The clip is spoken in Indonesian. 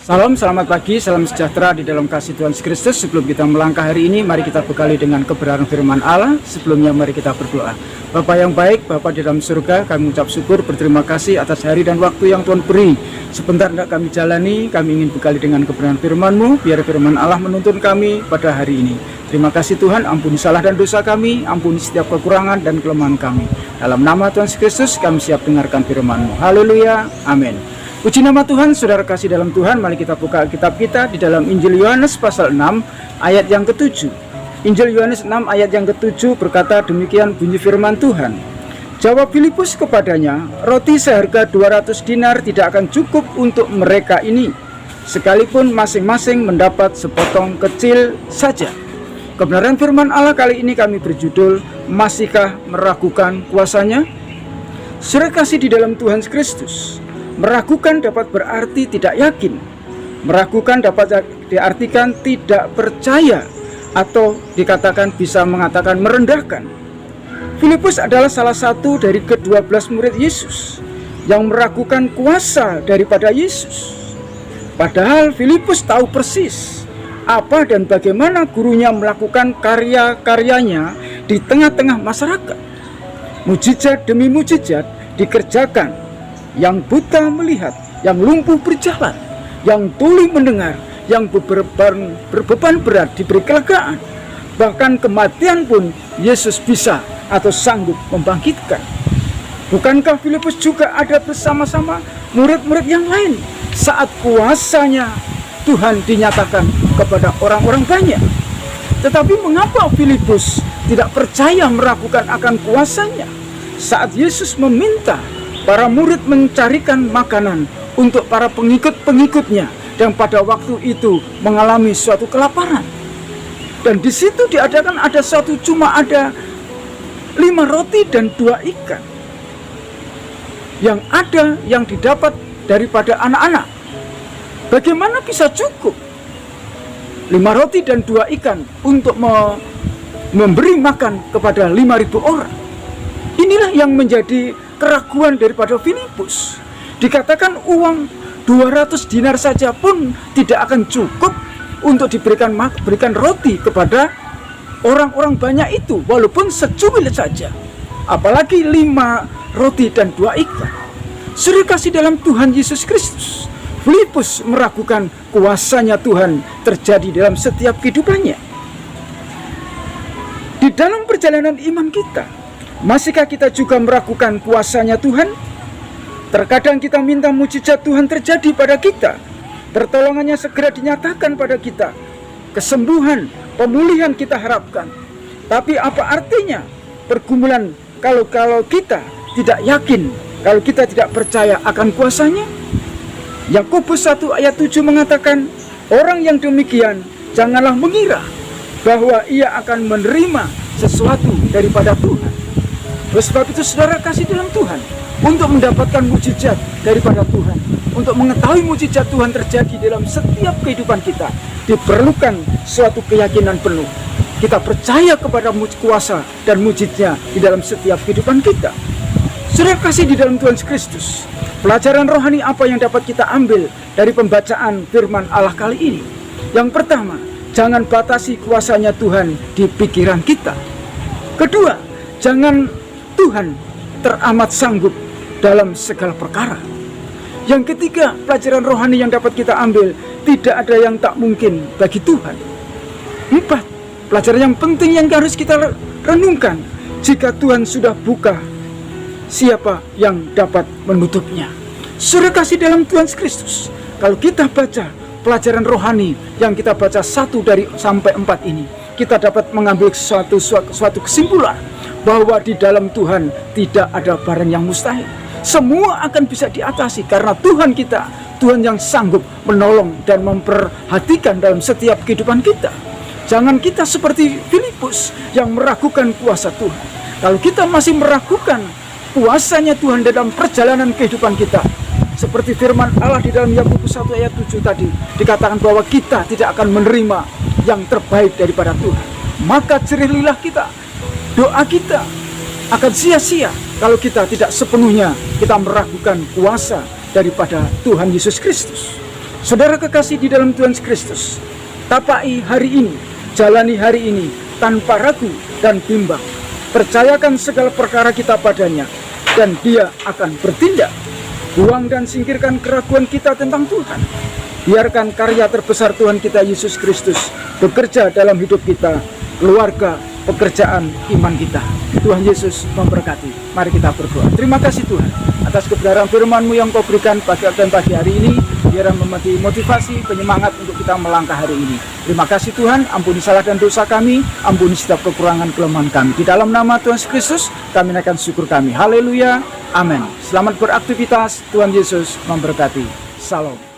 Salam, selamat pagi, salam sejahtera di dalam kasih Tuhan Yesus Kristus. Sebelum kita melangkah hari ini, mari kita bekali dengan kebenaran firman Allah. Sebelumnya mari kita berdoa. Bapa yang baik, Bapa di dalam surga, kami ucap syukur, berterima kasih atas hari dan waktu yang Tuhan beri. Sebentar hendak kami jalani, kami ingin bekali dengan kebenaran firman-Mu, biar firman Allah menuntun kami pada hari ini. Terima kasih Tuhan, ampuni salah dan dosa kami, ampuni setiap kekurangan dan kelemahan kami. Dalam nama Tuhan Yesus Kristus, kami siap dengarkan firman-Mu. Haleluya, amin. Puji nama Tuhan, saudara kasih dalam Tuhan. Mari kita buka Alkitab kita di dalam Injil Yohanes pasal 6 ayat yang ke-7. Injil Yohanes 6 ayat yang ke-7 berkata demikian bunyi firman Tuhan. Jawab Filipus kepadanya, roti seharga 200 dinar tidak akan cukup untuk mereka ini, sekalipun masing-masing mendapat sepotong kecil saja. Kebenaran firman Allah kali ini kami berjudul, masihkah meragukan kuasanya? Saudara kasih di dalam Tuhan Kristus, meragukan dapat berarti tidak yakin. Meragukan dapat diartikan tidak percaya, atau dikatakan bisa mengatakan merendahkan. Filipus adalah salah satu dari ke-12 murid Yesus yang meragukan kuasa daripada Yesus. Padahal Filipus tahu persis apa dan bagaimana gurunya melakukan karya-karyanya di tengah-tengah masyarakat. Mujizat demi mujizat dikerjakan. Yang buta melihat, yang lumpuh berjalan, yang tuli mendengar, yang berbeban berat diberi kelegaan. Bahkan kematian pun Yesus bisa atau sanggup membangkitkan. Bukankah Filipus juga ada bersama-sama murid-murid yang lain saat kuasanya Tuhan dinyatakan kepada orang-orang banyak? Tetapi mengapa Filipus tidak percaya, meragukan akan kuasanya saat Yesus meminta para murid mencarikan makanan untuk para pengikut-pengikutnya yang pada waktu itu mengalami suatu kelaparan. Dan di situ diadakan cuma ada 5 roti dan 2 ikan. Yang ada yang didapat daripada anak-anak. Bagaimana bisa cukup 5 roti dan 2 ikan untuk memberi makan kepada 5.000 orang? Inilah yang menjadi keraguan daripada Filipus. Dikatakan uang 200 dinar saja pun tidak akan cukup untuk berikan roti kepada orang-orang banyak itu, walaupun secuil saja, apalagi 5 roti dan 2 ikan. Saudara kasih dalam Tuhan Yesus Kristus, Filipus meragukan kuasanya Tuhan terjadi dalam setiap kehidupannya. Di dalam perjalanan iman kita, masihkah kita juga meragukan kuasanya Tuhan? Terkadang kita minta mujizat Tuhan terjadi pada kita, pertolongannya segera dinyatakan pada kita, kesembuhan, pemulihan kita harapkan. Tapi apa artinya pergumulan kalau kita tidak yakin, kalau kita tidak percaya akan kuasanya? Yakobus 1 ayat 7 mengatakan, orang yang demikian janganlah mengira bahwa ia akan menerima sesuatu daripada Tuhan. Oleh sebab itu saudara kasih dalam Tuhan, untuk mendapatkan mujizat daripada Tuhan, untuk mengetahui mujizat Tuhan terjadi dalam setiap kehidupan kita, diperlukan suatu keyakinan penuh. Kita percaya kepada kuasa dan mujizatnya di dalam setiap kehidupan kita. Saudara kasih di dalam Tuhan Kristus, pelajaran rohani apa yang dapat kita ambil dari pembacaan firman Allah kali ini? Yang pertama, jangan batasi kuasanya Tuhan di pikiran kita. Kedua, jangan Tuhan teramat sanggup dalam segala perkara. Yang ketiga, pelajaran rohani yang dapat kita ambil, tidak ada yang tak mungkin bagi Tuhan. 4, pelajaran yang penting yang harus kita renungkan, jika Tuhan sudah buka, siapa yang dapat menutupnya? Saudara kasih dalam Tuhan Kristus, kalau kita baca pelajaran rohani yang kita baca 1 sampai 4 ini, kita dapat mengambil suatu kesimpulan bahwa di dalam Tuhan tidak ada barang yang mustahil. Semua akan bisa diatasi karena Tuhan kita, Tuhan yang sanggup menolong dan memperhatikan dalam setiap kehidupan kita. Jangan kita seperti Filipus yang meragukan kuasa Tuhan. Kalau kita masih meragukan kuasanya Tuhan dalam perjalanan kehidupan kita, seperti firman Allah di dalam Yakobus 1 ayat 7 tadi, dikatakan bahwa kita tidak akan menerima yang terbaik daripada Tuhan. Maka jerih lidah kita, doa kita akan sia-sia kalau kita tidak sepenuhnya kita meragukan kuasa daripada Tuhan Yesus Kristus. Saudara kekasih di dalam Tuhan Kristus, tapai hari ini, jalani hari ini tanpa ragu dan bimbang. Percayakan segala perkara kita padanya, dan Dia akan bertindak. Buang dan singkirkan keraguan kita tentang Tuhan. Biarkan karya terbesar Tuhan kita Yesus Kristus bekerja dalam hidup kita, keluarga, pekerjaan, iman kita. Tuhan Yesus memberkati. Mari kita berdoa. Terima kasih Tuhan atas kebenaran firman-Mu yang Kau berikan pagi hari ini. Biar memberi motivasi, penyemangat untuk kita melangkah hari ini. Terima kasih Tuhan, ampuni salah dan dosa kami, ampuni setiap kekurangan kelemahan kami. Di dalam nama Tuhan Kristus, kami naikkan syukur kami. Haleluya, amin. Selamat beraktivitas, Tuhan Yesus memberkati. Salam.